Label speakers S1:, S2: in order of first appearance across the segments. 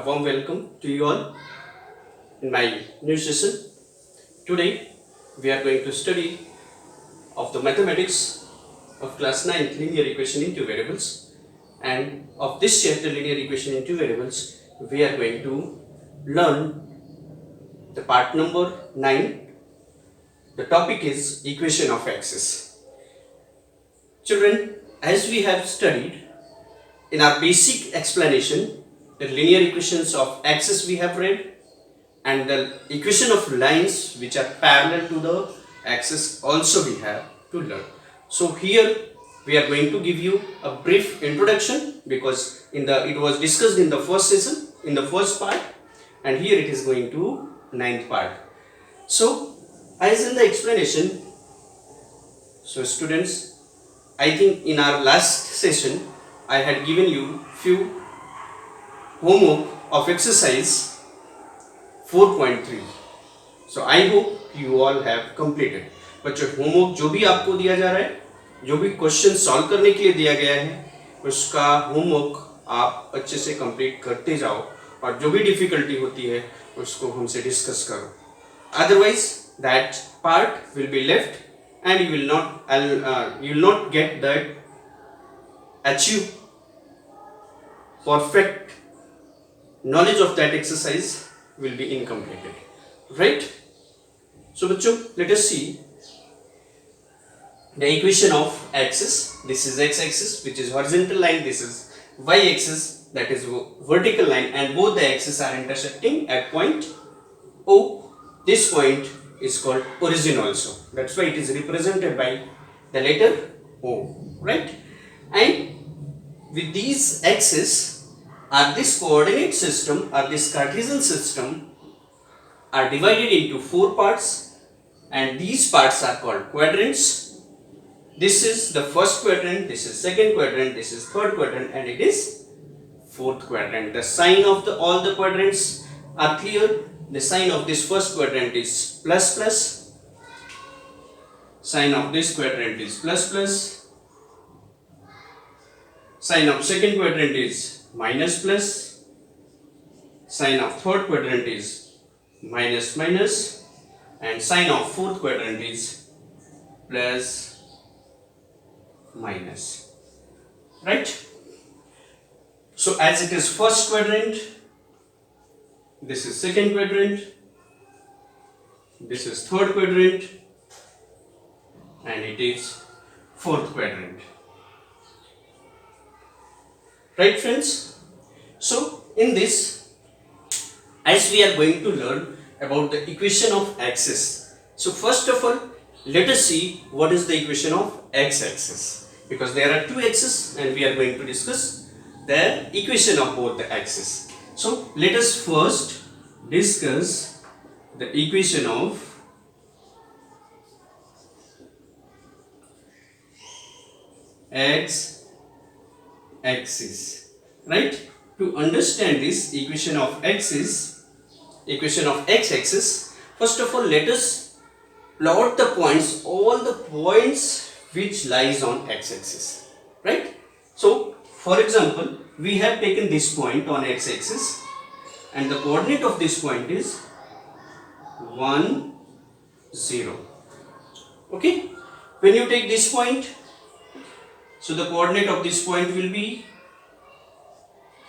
S1: warm welcome to you all in my new session. Today we are going to study of the mathematics of class 9 linear equation in two variables, and of this chapter linear equation in two variables we are going to learn the part number 9. The topic is equation of axis. Children, as we have studied in our basic explanation, the linear equations of axis we have read, and the equation of lines which are parallel to the axis also we have to learn. So here we are going to give you a brief introduction, because it was discussed in the first session, in the first part, and here it is going to ninth part. So as in the explanation, so students, I think in our last session I had given you few homework of exercise 4.3. So I hope you all have completed. बच्चों, homework जो भी आपको दिया जा रहा है, जो भी क्वेश्चन सॉल्व करने के लिए दिया गया है, उसका होमवर्क आप अच्छे से कंप्लीट करते जाओ, और जो भी डिफिकल्टी होती है उसको हमसे डिस्कस करो. Otherwise that part will be left and you will not get that achieve perfect knowledge of that exercise will be incomplete, right? So bachcho, let us see the equation of axis. This is x-axis, which is horizontal line. This is y-axis, that is vertical line, and both the axes are intersecting at point O. This point is called origin also. That's why it is represented by the letter O, right? And with these axes, this coordinate system or this Cartesian system are divided into four parts, and these parts are called quadrants. This is the first quadrant, this is second quadrant, this is third quadrant, and it is fourth quadrant. The sign of all the quadrants are clear. The sign of this first quadrant is plus plus, sign of this quadrant is plus plus, sign of second quadrant is minus plus, sign of third quadrant is minus minus, and sign of fourth quadrant is plus minus, right? So as it is first quadrant, this is second quadrant, this is third quadrant, and it is fourth quadrant, right friends? So in this, as we are going to learn about the equation of axis, so first of all let us see what is the equation of x-axis, because there are two axes and we are going to discuss the equation of both the axes. So let us first discuss the equation of x-axis, right? To understand this equation of x-axis, first of all let us plot the points, all the points which lies on x-axis, right? So for example, we have taken this point on x-axis, and the coordinate of this point is 1, 0. Okay, when you take this point, so the coordinate of this point will be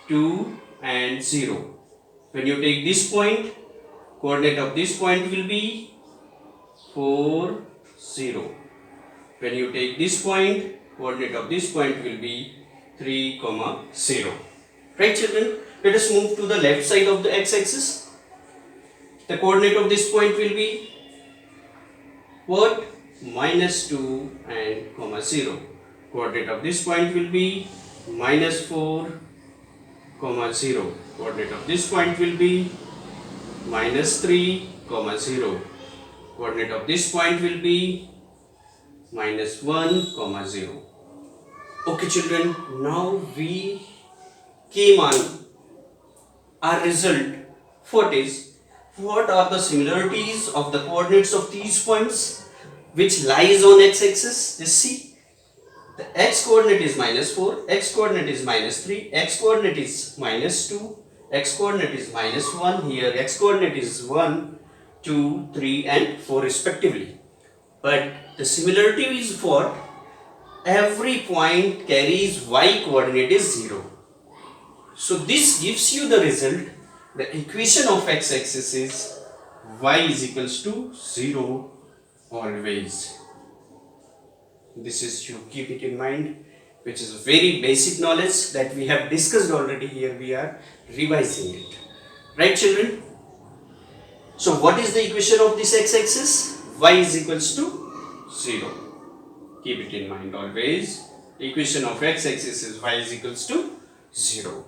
S1: 2 and 0. When you take this point, coordinate of this point will be 4, 0. When you take this point, coordinate of this point will be 3, 0. Right children? Let us move to the left side of the x-axis. The coordinate of this point will be what? Minus 2 and 0. Coordinate of this point will be minus 4, 0. Coordinate of this point will be minus 3, 0. Coordinate of this point will be minus 1, 0. Okay children, now we came on our result. What are the similarities of the coordinates of these points which lies on x-axis? Just see, the x coordinate is minus 4, x coordinate is minus 3, x coordinate is minus 2, x coordinate is -1, here x coordinate is 1, 2, 3 and 4 respectively. But the similarity is what? Every point carries y coordinate is 0. So this gives you the result. The equation of x-axis is y is equals to 0 always. This is, you keep it in mind, which is very basic knowledge that we have discussed already. Here we are revising it. Right, children? So what is the equation of this x-axis? Y is equals to 0. Keep it in mind always. Equation of x-axis is y is equals to 0.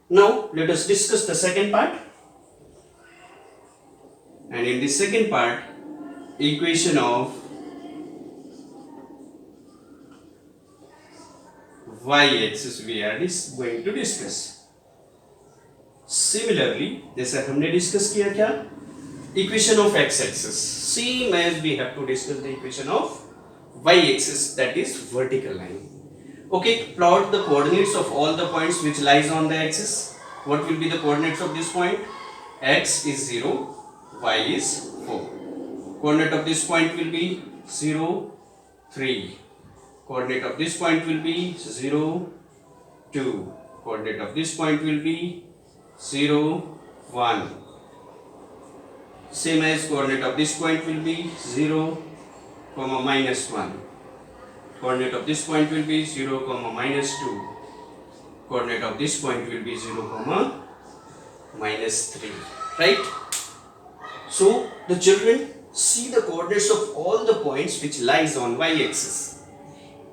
S1: Now let us discuss the second part. And in the second part, equation of y-axis we are going to discuss. Similarly, जैसे हमने discuss किया क्या? Equation of x-axis. Same as we have to discuss the equation of y-axis, that is vertical line. Okay, plot the coordinates of all the points which lies on the axis. What will be the coordinates of this point? X is 0, y is 4. Coordinate of this point will be 0, 3. Coordinate of this point will be 0, 2. Coordinate of this point will be 0, 1. Same as coordinate of this point will be 0, -1. Coordinate of this point will be 0, -2. Coordinate of this point will be 0, -3. Right? So the children see the coordinates of all the points which lies on y-axis.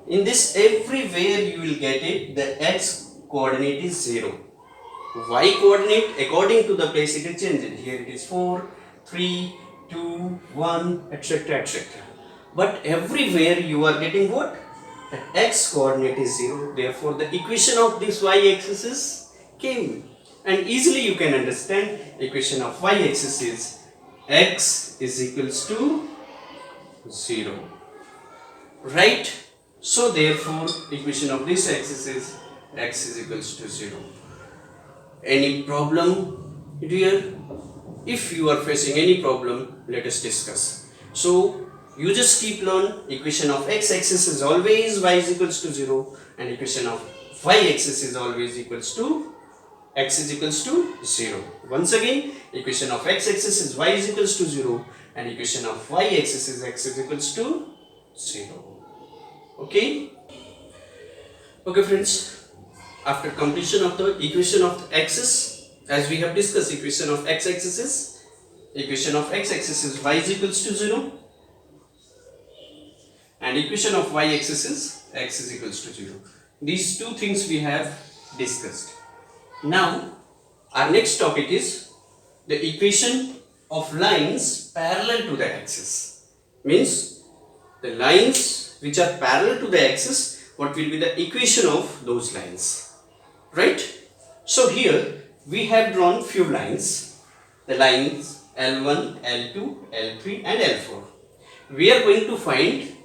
S1: In this, everywhere you will get it, the x coordinate is 0. Y coordinate, according to the place it is changed. Here it is 4, 3, 2, 1, etc. etc. But everywhere you are getting what? The x coordinate is 0. Therefore, the equation of this y-axis is came. And easily you can understand, equation of y-axis is x is equals to 0. Right? So therefore, equation of this axis is x is equals to 0. Any problem here? If you are facing any problem, let us discuss. So you just keep learn, equation of x-axis is always y is equals to 0 and equation of y-axis is always equals to x is equals to 0. Once again, equation of x-axis is y is equals to 0 and equation of y-axis is x is equals to 0. Okay? Okay friends, after completion of the equation of the axis, as we have discussed, equation of x-axis is, equation of x-axis is y is equals to 0 and equation of y-axis is x is equals to 0. These two things we have discussed. Now our next topic is the equation of lines parallel to the axis. Means the lines which are parallel to the axis, what will be the equation of those lines, right? So here we have drawn few lines, the lines L1, L2, L3 and L4. We are going to find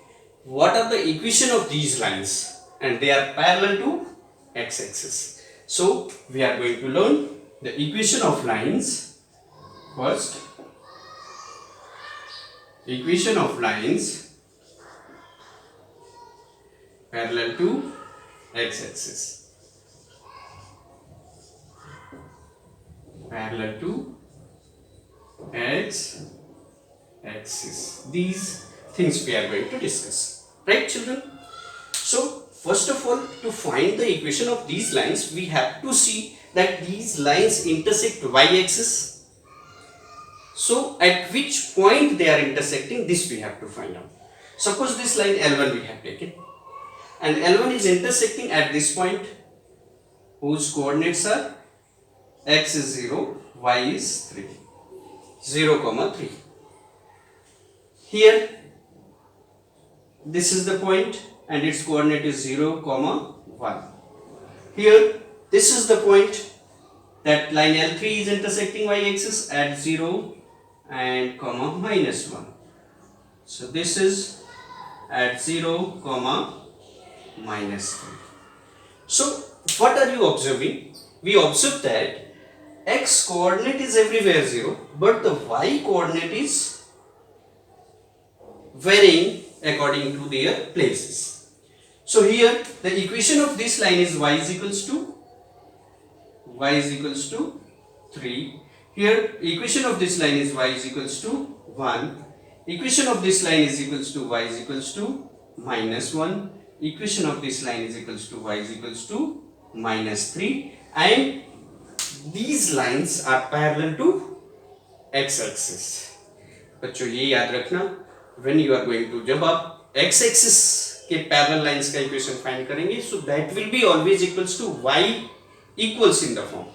S1: what are the equation of these lines and they are parallel to x-axis. So we are going to learn the equation of lines first. Equation of lines parallel to x-axis. Parallel to x-axis. These things we are going to discuss. Right, children? So first of all, to find the equation of these lines, we have to see that these lines intersect y-axis. So at which point they are intersecting, this we have to find out. Suppose this line L1 we have taken and L1 is intersecting at this point whose coordinates are x is 0, y is 3, 0, 3. Here this is the point and its coordinate is 0, 1. Here this is the point that line L3 is intersecting y-axis at 0 and -1. So this is at 0, -3. So what are you observing? We observe that x coordinate is everywhere 0, but the y coordinate is varying according to their places. So here the equation of this line is y is equals to 3. Here equation of this line is y is equals to 1. Equation of this line is equals to y is equals to minus 1. Equation of this line is equals to y is equals to minus 3, and these lines are parallel to x-axis. बच्चों ये याद रखना, when you are going to, जब आप x-axis के parallel lines का equation find करेंगे, so that will be always equals to y equals in the form.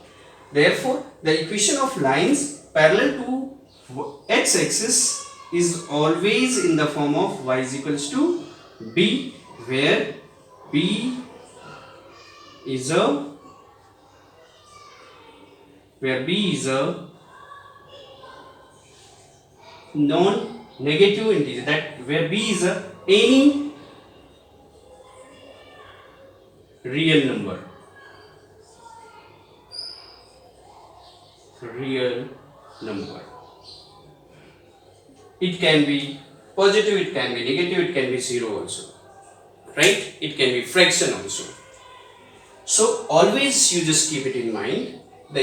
S1: Therefore, the equation of lines parallel to x-axis is always in the form of y is equals to b, where b is a non-negative integer, that where b is a any real number. It can be positive, it can be negative, it can be 0 also, right? It can be fraction also. So always you just keep it in mind, the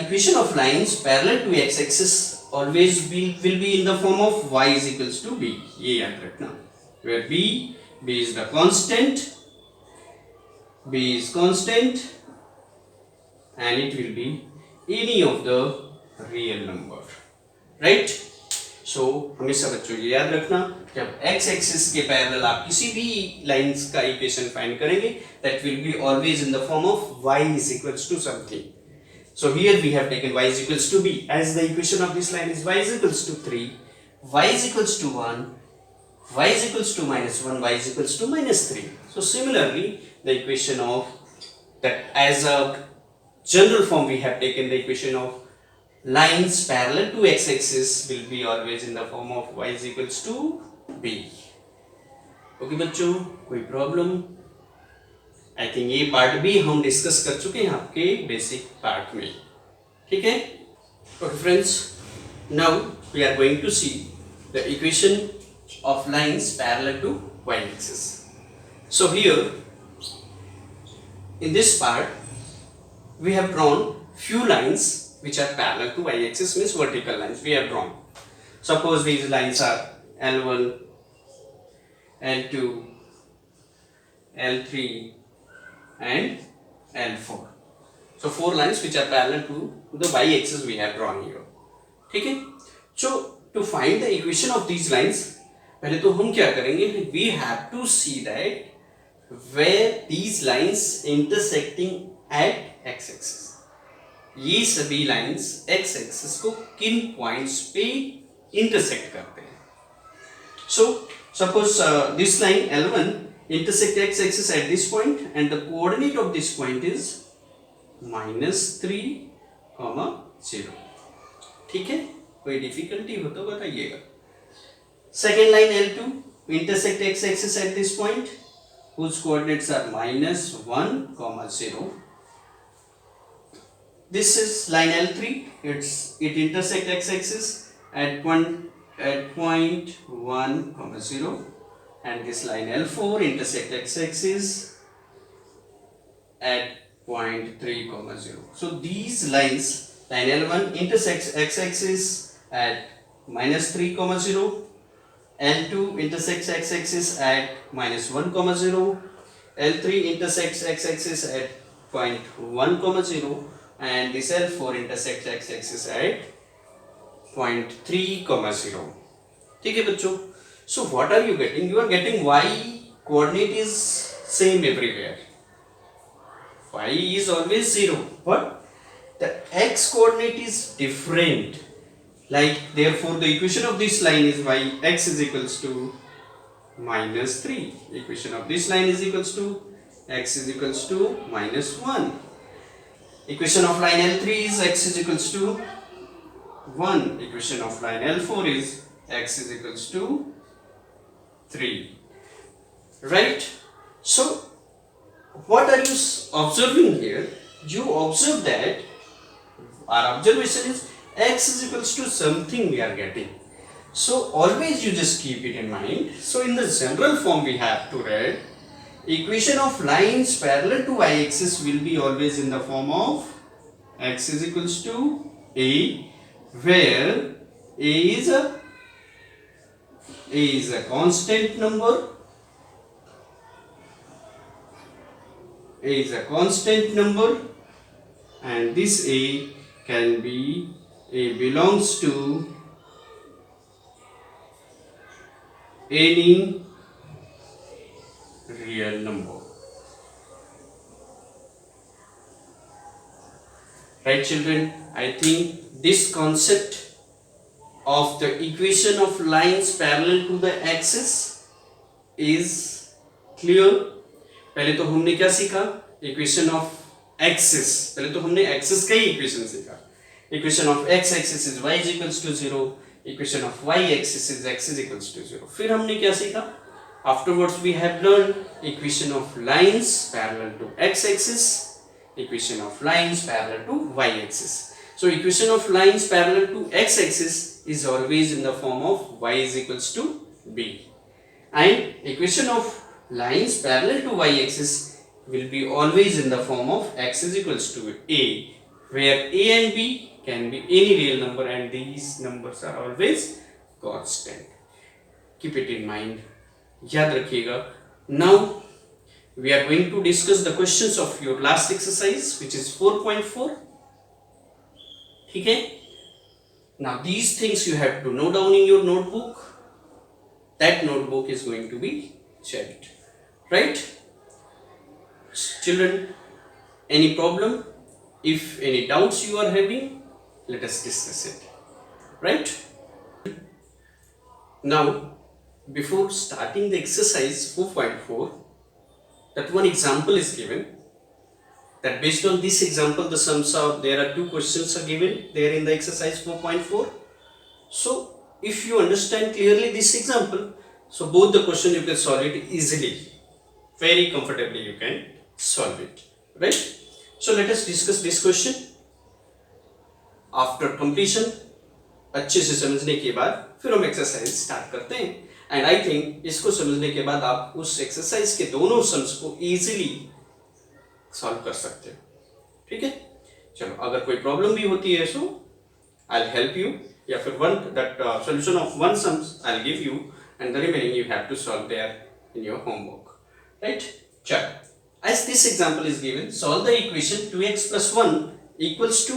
S1: equation of lines parallel to x-axis always will be in the form of y is equals to b. ये याद रखना, where b is the constant, b is constant, and it will be any of the real number, right? So हमेशा बच्चों ये याद रखना, जब x axis के पैरेलल आप किसी भी लाइंस का इक्वेशन फाइंड करेंगे, that will be always in the form of y is equals to something. So here we have taken y is equals to b, as the equation of this line is y is equals to 3, y is equals to 1, y is equals to minus 1, y is equals to minus 3. So similarly, the equation of that, as a general form we have taken the equation of lines parallel to x-axis will be always in the form of y is equals to b. Okay बच्चों, कोई problem? I think ये part भी हम discuss कर चुके हैं आपके basic part में, ठीक है? Okay friends, now we are going to see the equation of lines parallel to y-axis. So here in this part we have drawn few lines which are parallel to y-axis, means vertical lines we have drawn. Suppose these lines are L1, L2, L3 and L4. So 4 lines which are parallel to the y-axis we have drawn here. ठीक है? So to find the equation of these lines, पहले तो हम क्या करेंगे, we have to see that where these lines intersecting at x-axis, ये सभी lines x-axis को किन points पे intersect करते हैं. So suppose this line L1 intersect x-axis at this point, and the coordinate of this point is -3, 0. ठीक है? कोई डिफिकल्टी हो तो बताइएगा. Second line L2 intersect x-axis at this point, whose coordinates are -1, 0. This is line L3. It intersect x-axis at point 1, 0, and this line L4 intersect x-axis at point 3, 0. So these lines, line L1 intersects x-axis at -3, 0. L2 intersects x-axis at -1, 0. L3 intersects x-axis at point 1, 0, and this L4 intersects x-axis at point 3, 0. ठीक है बच्चों? So what are you getting? You are getting y coordinate is same everywhere. Y is always 0, but the x coordinate is different. Like therefore the equation of this line is y x is equals to -3. Equation of this line is equals to x is equals to -1. Equation of line L3 is x is equals to 1. Equation of line L4 is x is equals to 3. Right? So what are you observing here? You observe that Our observation is x is equals to something we are getting. So always you just keep it in mind. So in the general form we have to write equation of lines parallel to y-axis will be always in the form of x is equals to a, where a is a constant number. A is a constant number, and this a can be belongs to any real number. Right, children? I think this concept of the equation of lines parallel to the axis is clear. पहले तो हमने क्या सीखा? Equation of axis. पहले तो हमने axis का ही इक्वेशन सीखा. Equation of x axis is y is equals to 0. Equation of y axis is x is equals to 0. फिर हमने क्या सीखा? Afterwards we have learn equation of lines parallel to x axis, equation of lines parallel to y axis. So equation of lines parallel to x axis is always in the form of y is equals to b, and equation of lines parallel to y axis will be always in the form of x is equals to a, where a and b can be any real number and these numbers are always constant. Keep it in mind. याद रखिएगा. Now we are going to discuss the questions of your last exercise, which is 4.4. ठीक है. Now these things you have to note down in your notebook. That notebook is going to be checked. Right? Children, any problem? If any doubts you are having, let us discuss it. Right? Now, before starting the exercise 4.4, that one example is given. That based on this example, the sums are, there are two questions are given there in the exercise 4.4. So, if you understand clearly this example, so both the question you can solve it easily. Very comfortably you can solve it, right? So let us discuss this question. After completion, अच्छे से समझने के बाद फिर हम exercise start करते हैं. And I think इसको समझने के बाद आप उस एक्सरसाइज के दोनों सम्स को इजीली सॉल्व कर सकते हो. ठीक है. चलो, अगर कोई प्रॉब्लम भी होती है so I will help you, या फिर one that solution of one sums I will give you and the remaining you have to solve there in your homework. Right? Chalo. As this example is given, solve the equation 2x plus 1 equals to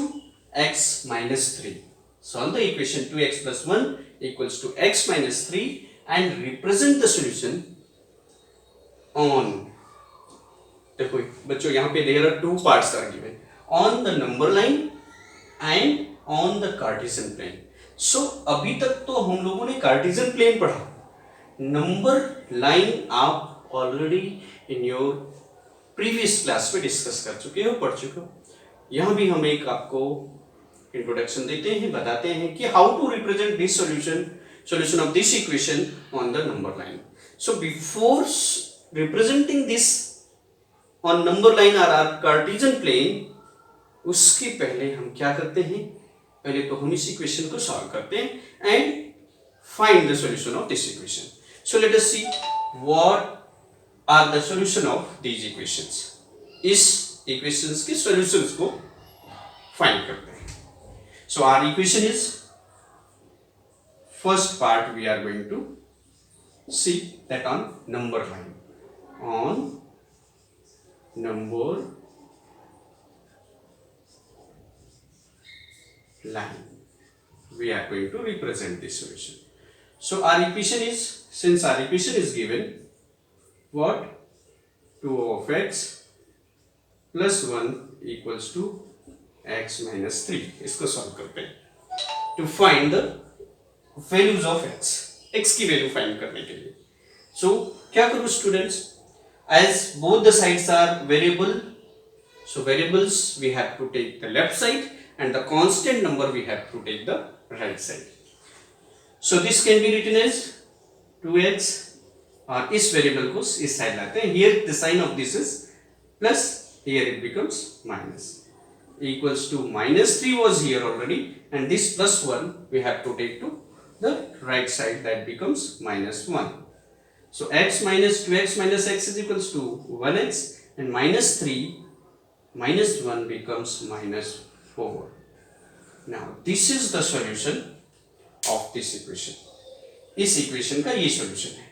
S1: x minus 3. Solve the equation 2x plus 1 equals to x minus 3 and represent the solution on. देखो बच्चों, यहाँ पे there are two parts are given, on the number line and on the Cartesian plane. So अभी तक तो हम लोगों ने Cartesian plane पढ़ा. नंबर लाइन आप already in your previous class में डिस्कस कर चुके हो, पढ़ चुके हो. यहाँ भी हम एक आपको इंट्रोडक्शन देते हैं, बताते हैं कि how to represent this solution of this equation on the number line. So before representing this on number line or our Cartesian plane, उसके पहले हम क्या करते हैं? पहले तो हम इस इक्वेशन को सॉल्व करते हैं and find the solution of this equation. So let us see what are the solution of these equations. इस equations के solutions को find करते हैं. So our equation is, first part we are going to see that on number line. On number line we are going to represent this solution. So our equation is, since our equation is given, what? 2 of x plus 1 equals to x minus 3. इसको solve करते हैं to find the values of x. x की value find करने के लिए. So क्या करूँ students? As both the sides are variable, so variables we have to take the left side and the constant number we have to take the right side. So this can be written as 2x, और इस variable को इस side लाते हैं. Here the sign of this is plus, here it becomes minus. equals to minus 3 was here already, and this plus 1 we have to take to the right side, that becomes minus 1. So x minus 2x minus x is equals to 1x, and minus 3 minus 1 becomes minus 4. Now this is the solution of this equation. इस equation का ये solution है,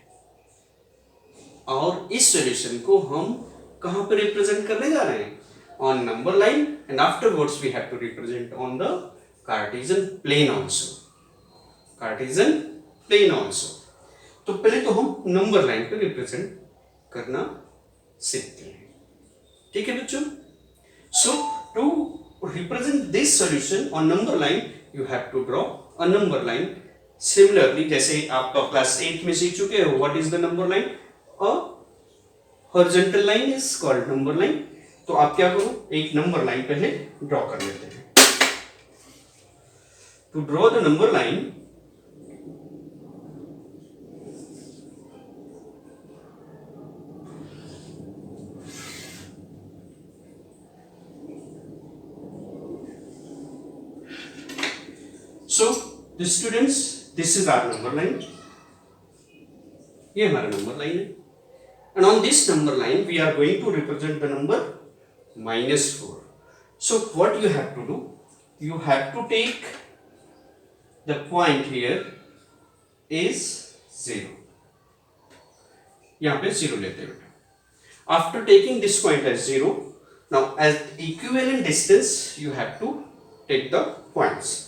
S1: और इस solution को हम कहां पर रिप्रेजेंट करने जा रहे हैं? On number line, and afterwards we have to represent on the Cartesian plane also. Cartesian plane also. तो पहले तो हम नंबर लाइन पे रिप्रेजेंट करना सीखते हैं, ठीक है बच्चों? So to represent this solution on number line, you have to draw a number line. Similarly, जैसे आप क्लास 8 में सीख चुके हो, what is the number line? A horizontal line is called number line. तो आप क्या करो, एक नंबर लाइन पहले ड्रॉ कर लेते हैं. To draw the number line, so the students, this is our number line. ये हमारा नंबर लाइन है, and on this number line we are going to represent the number minus 4. So what you have to do, you have to take the point here is 0. यहाँ पे 0 लेते हैं बेटा. After taking this point as 0, now as equivalent distance you have to take the points.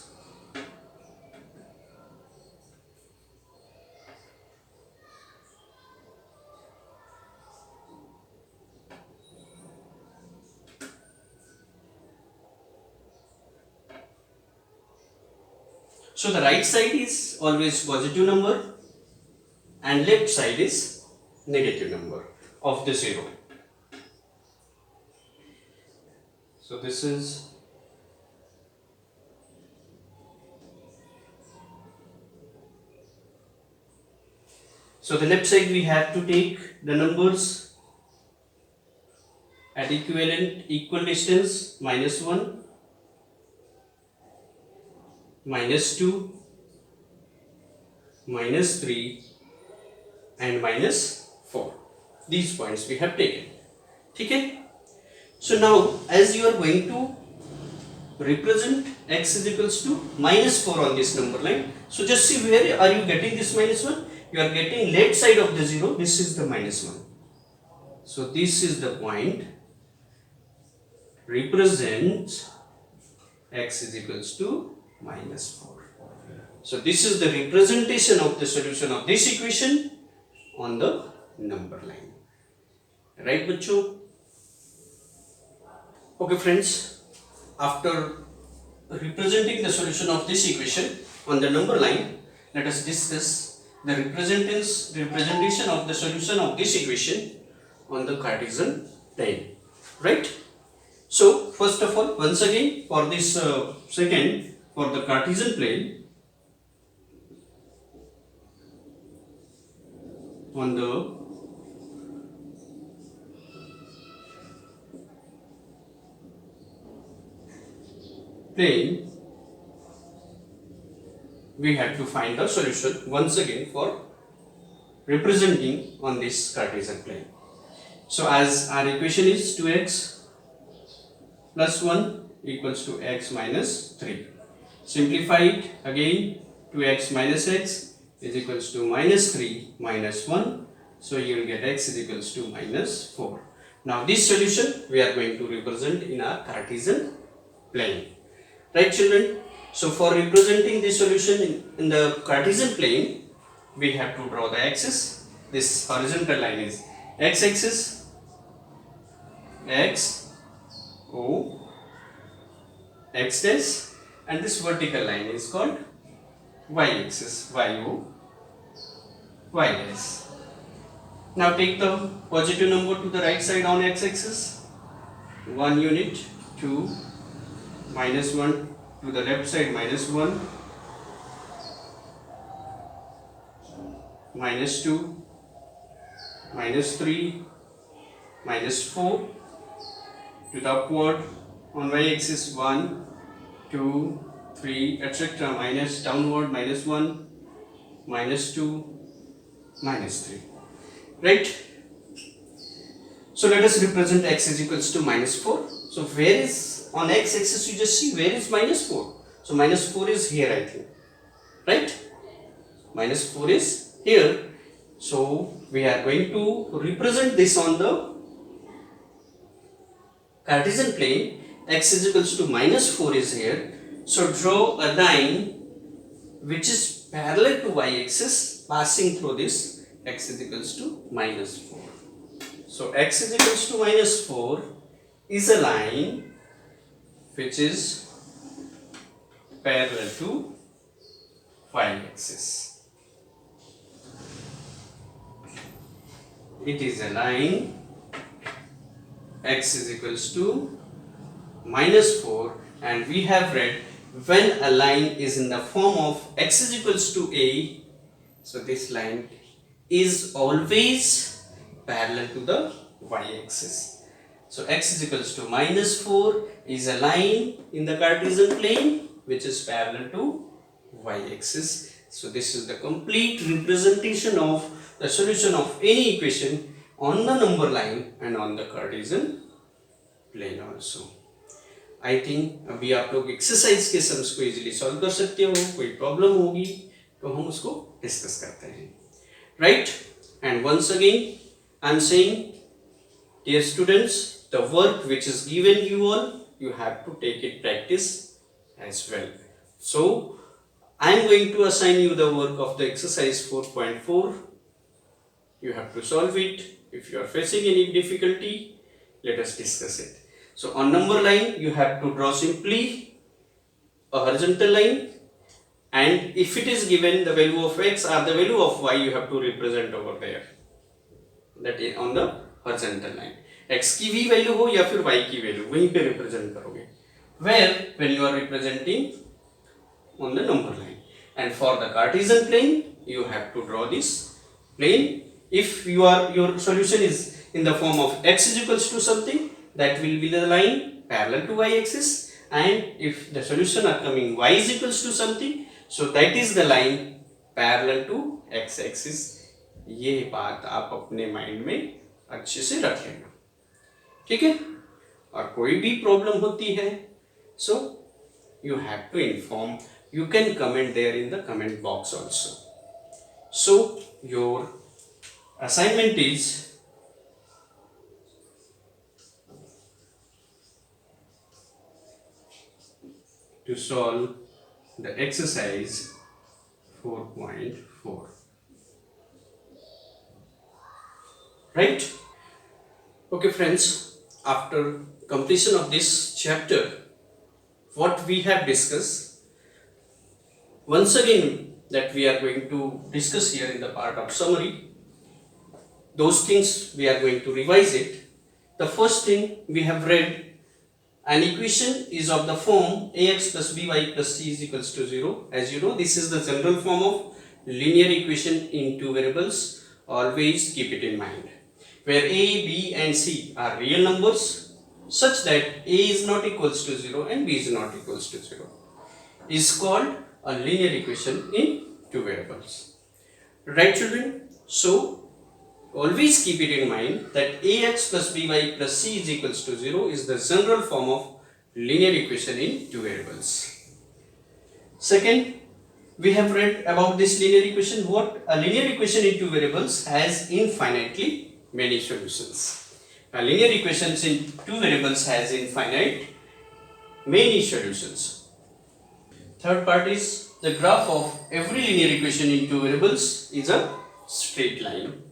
S1: So the right side is always positive number and left side is negative number of the 0. So this is so the left side we have to take the numbers at equal distance, minus 1, minus 2, minus 3 and minus 4. These points we have taken. ठीक है? So now as you are going to represent x is equals to minus 4 on this number line, so just see where are you getting this minus 1? You are getting left side of the 0, this is the minus 1. So this is the point, represent x is equals to minus 4. So this is the representation of the solution of this equation on the number line. Right, bachcho? Okay friends, after representing the solution of this equation on the number line, let us discuss the representation of the solution of this equation on the Cartesian plane. Right? So first of all, once again for this second, for the Cartesian plane, on the plane we have to find the solution once again for representing on this Cartesian plane. So as our equation is 2x plus 1 equals to x minus 3. Simplify it again, 2x minus x is equals to minus 3 minus 1. So you will get x is equals to minus 4. Now this solution we are going to represent in our Cartesian plane. Right children? So for representing this solution in the Cartesian plane, we have to draw the axis. This horizontal line is x-axis, x, O, x dash, and this vertical line is called y-axis, y-o, y dash. Now take the positive number to the right side on x-axis, 1 unit, 2, minus 1 to the left side, minus 1, minus 2, minus 3, minus 4 to the upward, on y-axis 1, 2, 3, etc. minus downward minus 1, minus 2, minus 3. Right? So let us represent x is equals to minus 4. So where is on x-axis, you just see where is minus 4. So minus 4 is here, I think. Right? Minus 4 is here. So we are going to represent this on the Cartesian plane. X is equals to minus 4 is here. So draw a line which is parallel to y-axis passing through this. X is equals to minus 4. So x is equals to minus 4 is a line which is parallel to y-axis. It is a line x is equals to minus 4, and we have read when a line is in the form of x is equals to a, so this line is always parallel to the y-axis. So x is equals to minus 4 is a line in the Cartesian plane which is parallel to y-axis. So this is the complete representation of the solution of any equation on the number line and on the Cartesian plane also. I think अभी आप लोग exercise के sums को easily solve कर सकते हो. कोई problem होगी तो हम उसको डिस्कस करते हैं. Right? And once again I am saying, dear students, the work which is given you all, you have to take it practice as well. So I am going to assign you the work of the exercise 4.4. You have to solve it. If you are facing any difficulty, let us discuss it. So on number line, you have to draw simply a horizontal line, and if it is given the value of x or the value of y, you have to represent over there. That is on the horizontal line. x की v value हो या फिर y की value, वहीं पे represent करोगे. Where when you are representing on the number line. And for the Cartesian plane, you have to draw this plane. If your solution is in the form of x is equals to something, that will be the line parallel to y-axis, and if the solution are coming y is equals to something, so that is the line parallel to x-axis. ये बात आप अपने mind में अच्छे से रख लेना. ठीक है? और कोई भी प्रॉब्लम होती है, so you have to inform. You can comment there in the comment box also. So your assignment is to solve the exercise 4.4. Right? Okay friends, after completion of this chapter, what we have discussed, once again that we are going to discuss here in the part of summary, those things we are going to revise it. The first thing we have read, an equation is of the form ax plus by plus c is equals to 0. As you know, this is the general form of linear equation in two variables. Always keep it in mind. Where a, b and c are real numbers such that a is not equals to 0 and b is not equals to 0, is called a linear equation in two variables. Right children? So always keep it in mind that ax plus by plus c is equals to 0 is the general form of linear equation in two variables. Second, we have read about this linear equation. What a linear equation in two variables has infinitely many solutions. A linear equation in two variables has infinite many solutions. Third part is the graph of every linear equation in two variables is a straight line.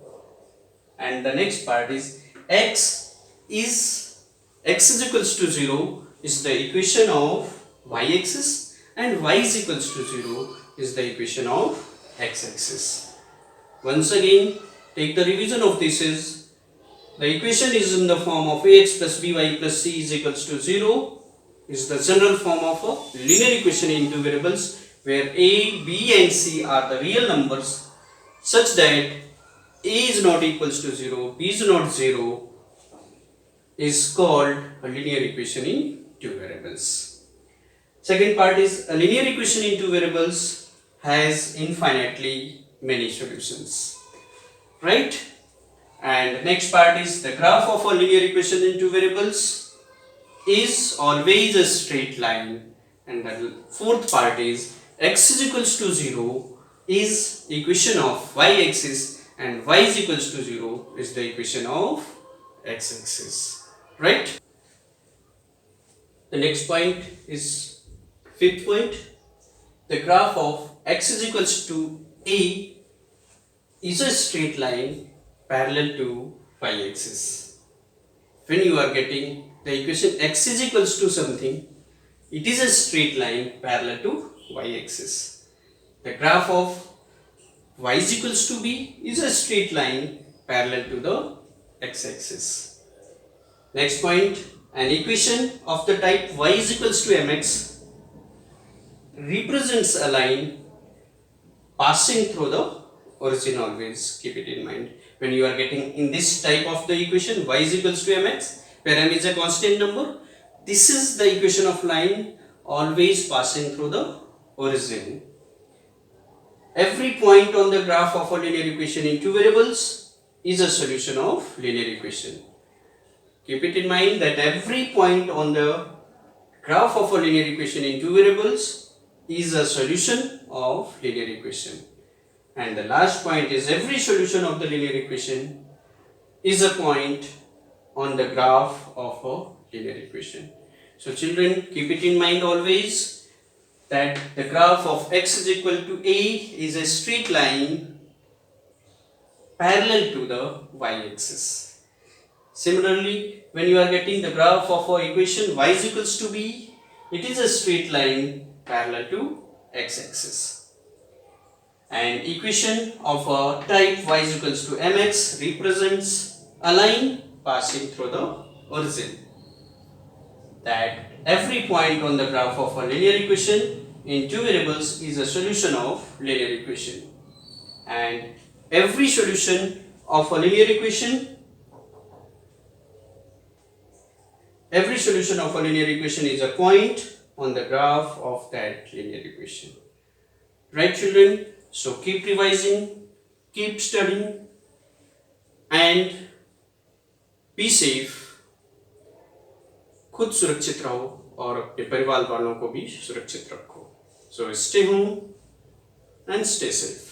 S1: And the next part is x is equals to 0 is the equation of y-axis, and y is equals to 0 is the equation of x-axis. Once again, take the revision of this is the equation is in the form of ax plus by plus c is equals to 0 is the general form of a linear equation in two variables where a, b and c are the real numbers such that a is not equals to 0, b is not 0 is called a linear equation in two variables. Second part is a linear equation in two variables has infinitely many solutions, right? And next part is the graph of a linear equation in two variables is always a straight line. And the fourth part is x is equals to 0 is equation of y-axis and y is equals to 0 is the equation of x-axis, right? The next point is fifth point. The graph of x is equals to a is a straight line parallel to y-axis. When you are getting the equation x is equals to something, it is a straight line parallel to y-axis. The graph of y is equals to b is a straight line parallel to the x-axis. Next point, an equation of the type y is equals to mx represents a line passing through the origin. Always keep it in mind. When you are getting in this type of the equation y is equals to mx, where m is a constant number, this is the equation of line always passing through the origin. Every point on the graph of a linear equation in two variables is a solution of linear equation. Keep it in mind that every point on the graph of a linear equation in two variables is a solution of linear equation. And the last point is every solution of the linear equation is a point on the graph of a linear equation. So children, keep it in mind always that the graph of x is equal to a is a straight line parallel to the y-axis. Similarly, when you are getting the graph of our equation y is equals to b, it is a straight line parallel to x-axis. And equation of a type y is equals to mx represents a line passing through the origin. That every point on the graph of a linear equation in two variables is a solution of linear equation. And every solution of a linear equation is a point on the graph of that linear equation. Right children? So keep revising, keep studying and be safe. खुद सुरक्षित रहो और अपने परिवार वालों को भी सुरक्षित रखो. So stay home and stay safe.